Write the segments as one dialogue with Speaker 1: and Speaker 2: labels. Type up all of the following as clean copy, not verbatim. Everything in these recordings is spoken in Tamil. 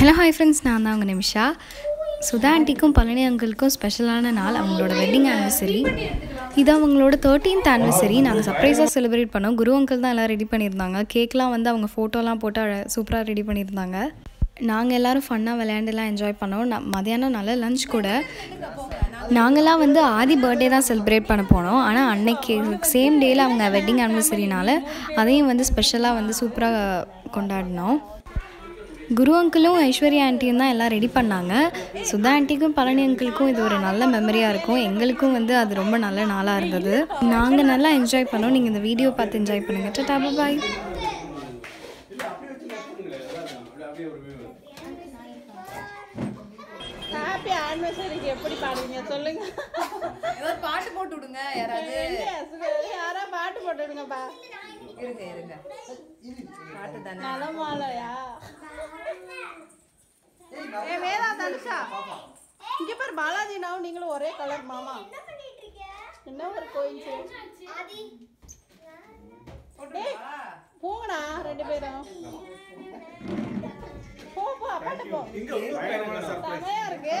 Speaker 1: ஹலோ ஹாய் ஃப்ரெண்ட்ஸ், நான் தான் உங்கள் நிமிஷா. சுதா ஆண்டிக்கும் பழனி அங்கிளுக்கும் ஸ்பெஷலான நாள், அவங்களோட வெட்டிங் ஆனிவர்சரி. இது அவங்களோட 13th ஆனிவர்சரி. நாங்கள் சர்ப்ரைஸாக செலிப்ரேட் பண்ணோம். குரு அங்கிள் தான் எல்லாம் ரெடி பண்ணியிருந்தாங்க. கேக்லாம் வந்து அவங்க ஃபோட்டோலாம் போட்டு சூப்பராக ரெடி பண்ணியிருந்தாங்க. நாங்கள் எல்லோரும் ஃபன்னாக விளையாண்டுலாம் என்ஜாய் பண்ணோம். மதியானம் நல்ல லஞ்ச் கூட. நாங்கள்லாம் வந்து ஆதி பர்த்டே தான் செலிப்ரேட் பண்ண போனோம். ஆனால் அன்னைக்கு சேம் டேயில் அவங்க வெட்டிங் ஆனிவர்சரினால அதையும் வந்து ஸ்பெஷலாக வந்து சூப்பராக கொண்டாடினோம். குரு அங்கிளும் ஐஸ்வர்யா ஆண்டியும் தான் எல்லாம் ரெடி பண்ணாங்க. சுதா ஆண்டிக்கும் பழனி அங்கிளுக்கும் இது ஒரு நல்ல மெமரியாக இருக்கும். எங்களுக்கும் வந்து அது ரொம்ப நல்ல நாளாக இருந்தது. நாங்கள் நல்லா என்ஜாய் பண்ணோம். நீங்கள் இந்த வீடியோ பார்த்து என்ஜாய் பண்ணுங்கள். டாடா, பாய்.
Speaker 2: ஹாப்பி ஆனிவர்சரிக்கு எப்படி பாடுவீங்க சொல்லுங்க.
Speaker 3: ஏதாவது பாட்டு போட்டு விடுங்க.
Speaker 2: யாரா பாட்டு போட்டு விடுங்கப்பா.
Speaker 3: இருங்க பாட்டு தானே.
Speaker 2: நலமாலையா? வேதா தனுஷா இங்க பாரு, பாலாஜி நாவும் நீங்களும் ஒரே கலர் மாமா. என்ன ஒரு கோயில் போங்கடா ரெண்டு பேரும். போ அப்பாட்ட போ. செமையா இருக்கு.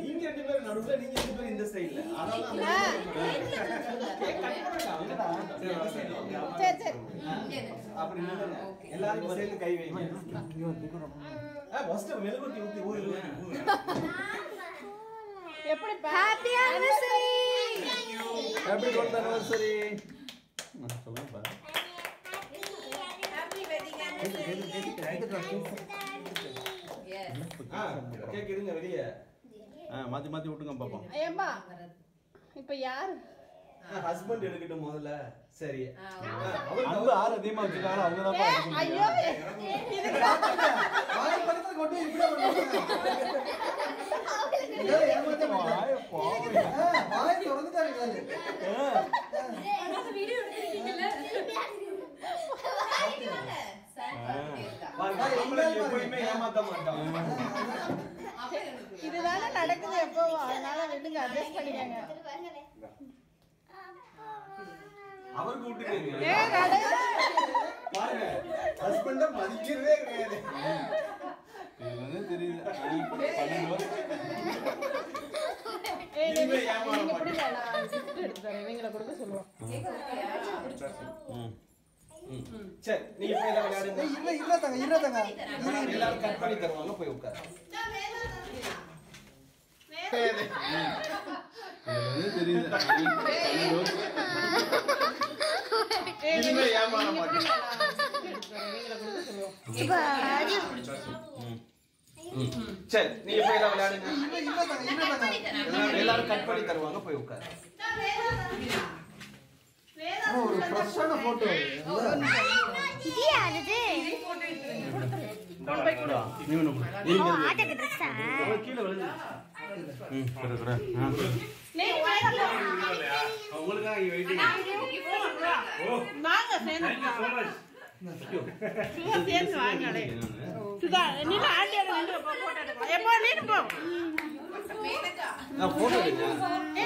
Speaker 4: நீங்க ரெண்டு பேரும் நடுவுல, நீங்க ரெண்டு பேரும் இந்த சைடுல.
Speaker 2: சரி சரி
Speaker 4: அப்படி நில்லுங்க. எல்லாரும் இந்த சைடுல கை வைங்க. ஃபர்ஸ்ட் மெழுகுவர்த்தி ஊத்தி ஊரு.
Speaker 2: எப்படி happy anniversary.
Speaker 4: Happy 12th anniversary. சொல்லுங்க பா.
Speaker 3: Happy wedding anniversary.
Speaker 4: கேக் இருங்க வெளிய. மாத்தி மாத்தி விட்டுங்க பாப்போம்.
Speaker 2: ஏம்பா இப்போ யார்
Speaker 4: ஹஸ்பண்ட் எடுக்கட்டும் முதல்ல. சரி.
Speaker 5: அன்பு ஆறு அதிகமா வச்சிருக்காங்க. அவங்க தான்
Speaker 2: ஐயோ
Speaker 4: வாய் பக்கத்துல கொண்டு இப்படி பண்ணுவாங்க. இல்ல ஏமாத்த மாட்டாங்க. வாய் திறந்துட்டாங்க.
Speaker 3: அந்த வீடியோ எடுத்துட்டீங்கல.
Speaker 4: வாய் நம்மள எப்பவுமே ஏமாத்த மாட்டாங்க.
Speaker 2: இதுதானே நடக்குது எப்பவும். அதனால விடுங்க, அட்ஜஸ்ட் பண்ணிக்கங்க.
Speaker 4: அவருக்கு விட்டுருங்க.
Speaker 2: ஏ கடை
Speaker 4: பாருங்க, ஹஸ்பண்ட மதிக்கிறதே கிடையாது.
Speaker 5: இது தெரியுது. 12 வருஷம்
Speaker 2: நீங்க பிடிக்கல, நான் gift எடுத்து தரேன். இவங்கள கொடுக்க சொல்லுவோம்.
Speaker 4: சரி, நீங்க போய் எல்லாம் விளையாடுங்க.
Speaker 5: இல்ல தங்க.
Speaker 4: எல்லாரும் கட் பண்ணி தருவாங்க, போய் உட்காரு.
Speaker 5: இது தெரியுது.
Speaker 4: இனிமே ஏமாற மாட்டேன்.
Speaker 2: இவங்கள கொடுக்க சொல்லுவோம்.
Speaker 4: சரி, நீங்க போய் எல்லாம் விளையாடுங்க. எல்லாரும் கட் பண்ணி தருவாங்க, போய் உட்காரு.
Speaker 5: ஒரு ஃப்ரெஷ்ஷான போட்டோ.
Speaker 6: இது யாரது?
Speaker 5: நீ ஒண்ணு கொடு.
Speaker 6: ஓ, ஆட்டக்கு ட்ரெஸ்ஸா?
Speaker 5: கீழ விழுந்து. கரெக்ட்.
Speaker 4: உங்களுக்காக இங்க வெயிட்டிங்.
Speaker 2: வாங்க சேர்ந்து. சும்மா சேர்ந்து வாங்கடே. சுதா நீ ஆண்டியோட நின்னு போட்டோ எடுக்கலாம். எப்போ நீ போ.
Speaker 4: நான் போட்டோ எடுங்க.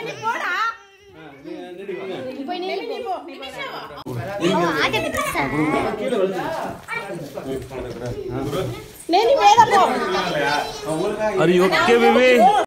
Speaker 2: நீ போடா.
Speaker 4: ரெடி வாங்க.
Speaker 2: போய் நீ போ.
Speaker 6: ஓ, ஆட்டக்கு ட்ரெஸ்ஸா?
Speaker 4: கீழ விழுந்து.
Speaker 2: நீ மேல போ.
Speaker 4: உங்களுக்காக
Speaker 5: Are you okay, baby?